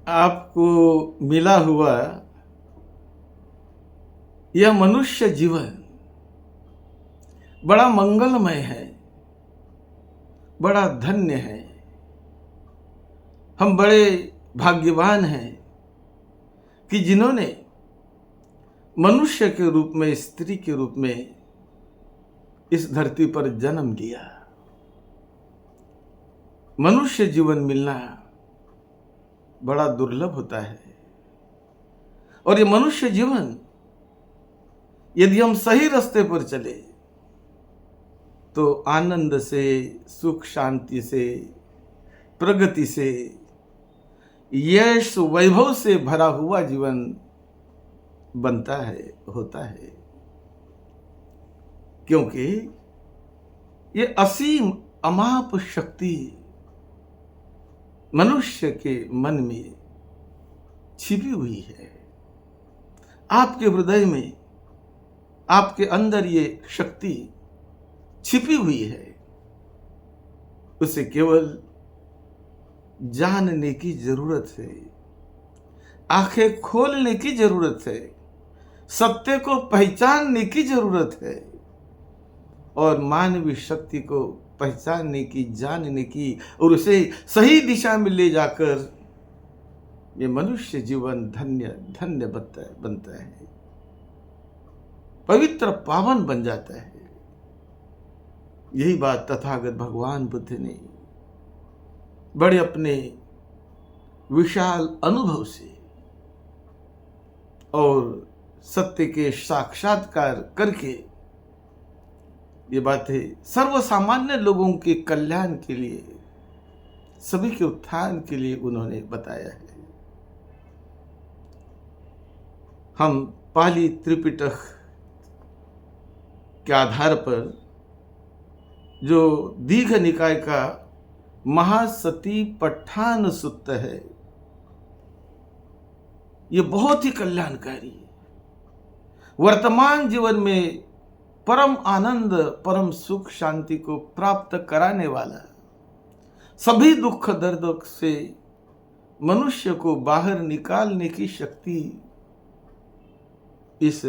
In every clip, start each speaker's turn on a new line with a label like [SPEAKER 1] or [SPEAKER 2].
[SPEAKER 1] आपको मिला हुआ यह मनुष्य जीवन बड़ा मंगलमय है, बड़ा धन्य है। हम बड़े भाग्यवान हैं कि जिन्होंने मनुष्य के रूप में, स्त्री के रूप में इस धरती पर जन्म लिया। मनुष्य जीवन मिलना बड़ा दुर्लभ होता है और ये मनुष्य जीवन यदि हम सही रास्ते पर चले तो आनंद से, सुख शांति से, प्रगति से, यश वैभव से भरा हुआ जीवन बनता है, होता है। क्योंकि ये असीम अमाप शक्ति मनुष्य के मन में छिपी हुई है। आपके हृदय में, आपके अंदर ये शक्ति छिपी हुई है। उसे केवल जानने की जरूरत है, आंखें खोलने की जरूरत है, सत्य को पहचानने की जरूरत है और मानवीय शक्ति को पहचानने की, जानने की और उसे सही दिशा में ले जाकर ये मनुष्य जीवन धन्य धन्य बनता है, पवित्र पावन बन जाता है। यही बात तथागत भगवान बुद्ध ने बड़े अपने विशाल अनुभव से और सत्य के साक्षात्कार करके ये बातें सर्वसामान्य लोगों के कल्याण के लिए, सभी के उत्थान के लिए उन्होंने बताया है। हम पाली त्रिपिटक के आधार पर जो दीघ निकाय का महासती पट्ठान सुत्त है, ये बहुत ही कल्याणकारी है। वर्तमान जीवन में परम आनंद, परम सुख शांति को प्राप्त कराने वाला, सभी दुख दर्द से मनुष्य को बाहर निकालने की शक्ति इस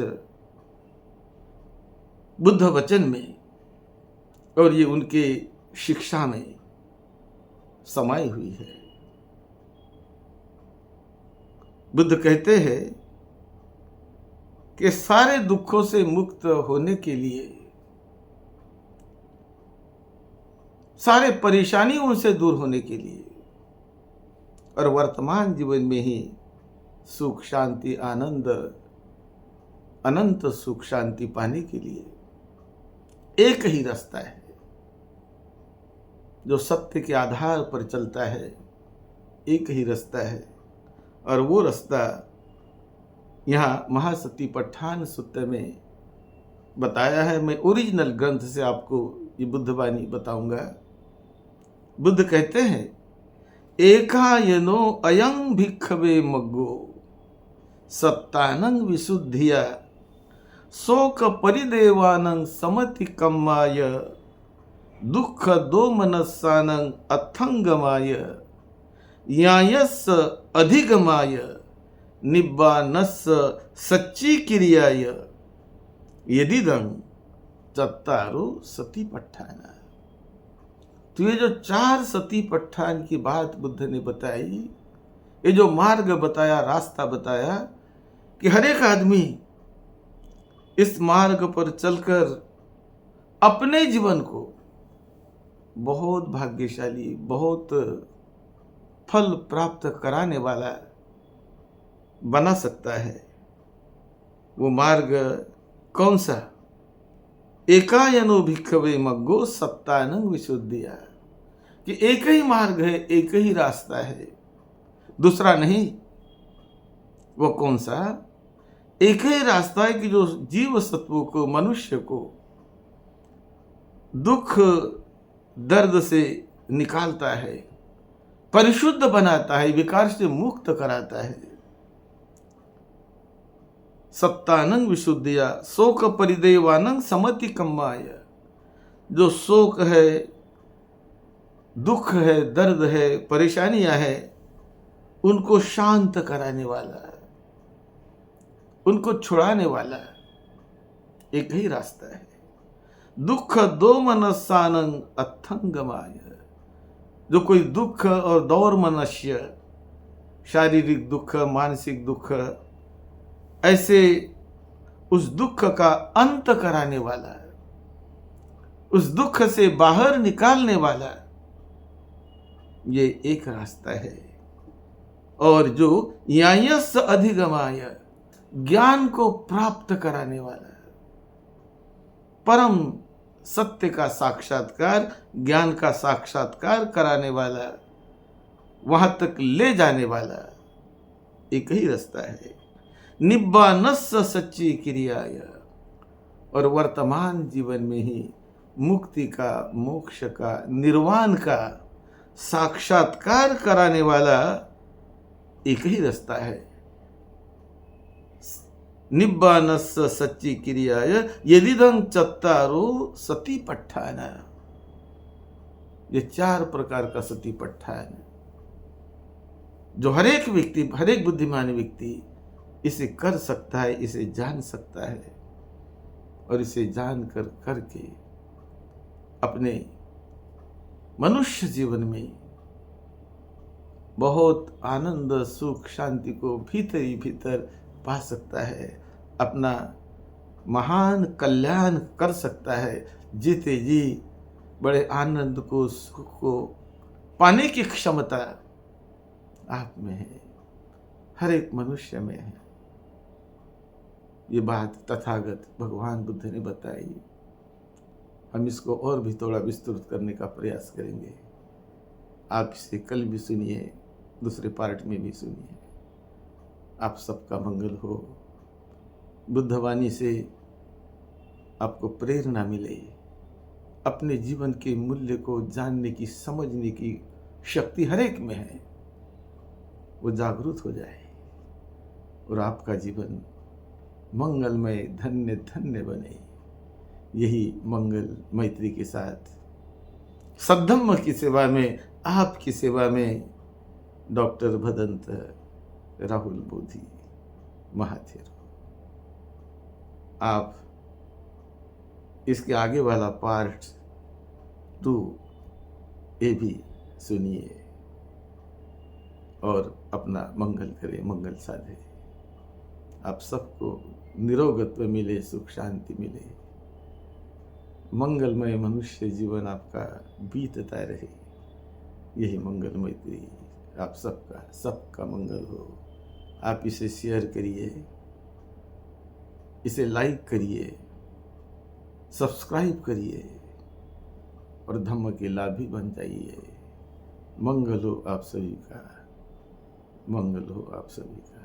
[SPEAKER 1] बुद्ध वचन में और ये उनके शिक्षा में समाई हुई है। बुद्ध कहते हैं कि सारे दुखों से मुक्त होने के लिए, सारे परेशानियों से दूर होने के लिए और वर्तमान जीवन में ही सुख शांति, आनंद, अनंत सुख शांति पाने के लिए एक ही रास्ता है जो सत्य के आधार पर चलता है। एक ही रास्ता है और वो रास्ता यहाँ महासती पट्ठान सूत्र में बताया है। मैं ओरिजिनल ग्रंथ से आपको ये बुद्धवाणी बताऊंगा। बुद्ध कहते हैं, एकायनो अयं भिक्खवे मग्गो सत्तानं विशुद्धिया शोक परिदेवानं समति कम्माय दुख दोमनस्सानं अथंगमाय यायस अधिगमाय निब्बानस सच्ची क्रियाय यदिदं चत्तारो सती पट्ठाना। तो ये जो 4 सती पट्ठान की बात बुद्ध ने बताई, ये जो मार्ग बताया, रास्ता बताया कि हर एक आदमी इस मार्ग पर चलकर अपने जीवन को बहुत भाग्यशाली, बहुत फल प्राप्त कराने वाला बना सकता है। वो मार्ग कौन सा? एकायनो भिक्खवे मग्गो सत्तानं विशुद्धिया, कि एक ही मार्ग है, एक ही रास्ता है, दूसरा नहीं। वो कौन सा? एक ही रास्ता है कि जो जीव सत्वों को, मनुष्य को दुख दर्द से निकालता है, परिशुद्ध बनाता है, विकार से मुक्त कराता है। सत्तानं विशुद्धिया शोक परिदेवानं समति कम्माय, जो शोक है, दुख है, दर्द है, परेशानियां है, उनको शांत कराने वाला, उनको छुड़ाने वाला एक ही रास्ता है। दुख दो मनसानंग अथंगमाय। जो कोई दुख और दौर मनुष्य, शारीरिक दुख, मानसिक दुख, ऐसे उस दुख का अंत कराने वाला, उस दुख से बाहर निकालने वाला, ये एक रास्ता है। और जो यायस अधिगमाय, ज्ञान को प्राप्त कराने वाला, परम सत्य का साक्षात्कार, ज्ञान का साक्षात्कार कराने वाला, वहां तक ले जाने वाला एक ही रास्ता है। निब्बानस्स सच्ची क्रियाय। और वर्तमान जीवन में ही मुक्ति का, मोक्ष का, निर्वाण का साक्षात्कार कराने वाला एक ही रास्ता है। निब्बानस्स सच्ची क्रियाय यदिदं चत्तारो सतिपट्ठान। ये 4 प्रकार का सतिपट्ठान जो हरेक व्यक्ति, हरेक बुद्धिमान व्यक्ति इसे कर सकता है, इसे जान सकता है, और इसे जानकर करके अपने मनुष्य जीवन में बहुत आनंद, सुख, शांति को भीतर ही भीतर पा सकता है, अपना महान कल्याण कर सकता है। जीते जी बड़े आनंद को, सुख को पाने की क्षमता आप में है, हर एक मनुष्य में है। ये बात तथागत भगवान बुद्ध ने बताई। हम इसको और भी थोड़ा विस्तृत करने का प्रयास करेंगे। आप इसे कल भी सुनिए, दूसरे पार्ट में भी सुनिए। आप सबका मंगल हो। बुद्धवाणी से आपको प्रेरणा मिले, अपने जीवन के मूल्य को जानने की, समझने की शक्ति हर एक में है, वो जागरूक हो जाए और आपका जीवन मंगलमय, धन्य धन्य बने। यही मंगल मैत्री के साथ सद्धम्म की सेवा में, आपकी सेवा में डॉक्टर भदंत राहुल बोधी महाथेरो। आप इसके आगे वाला पार्ट 2 ये भी सुनिए और अपना मंगल करें, मंगल साधे। आप सबको निरोगत्व मिले, सुख शांति मिले, मंगलमय मनुष्य जीवन आपका बीतता रहे। यही मंगल मैत्री आप सबका मंगल हो। आप इसे शेयर करिए, इसे लाइक करिए, सब्सक्राइब करिए और धम्म के लाभी बन जाइए। मंगल हो आप सभी का, मंगल हो आप सभी का।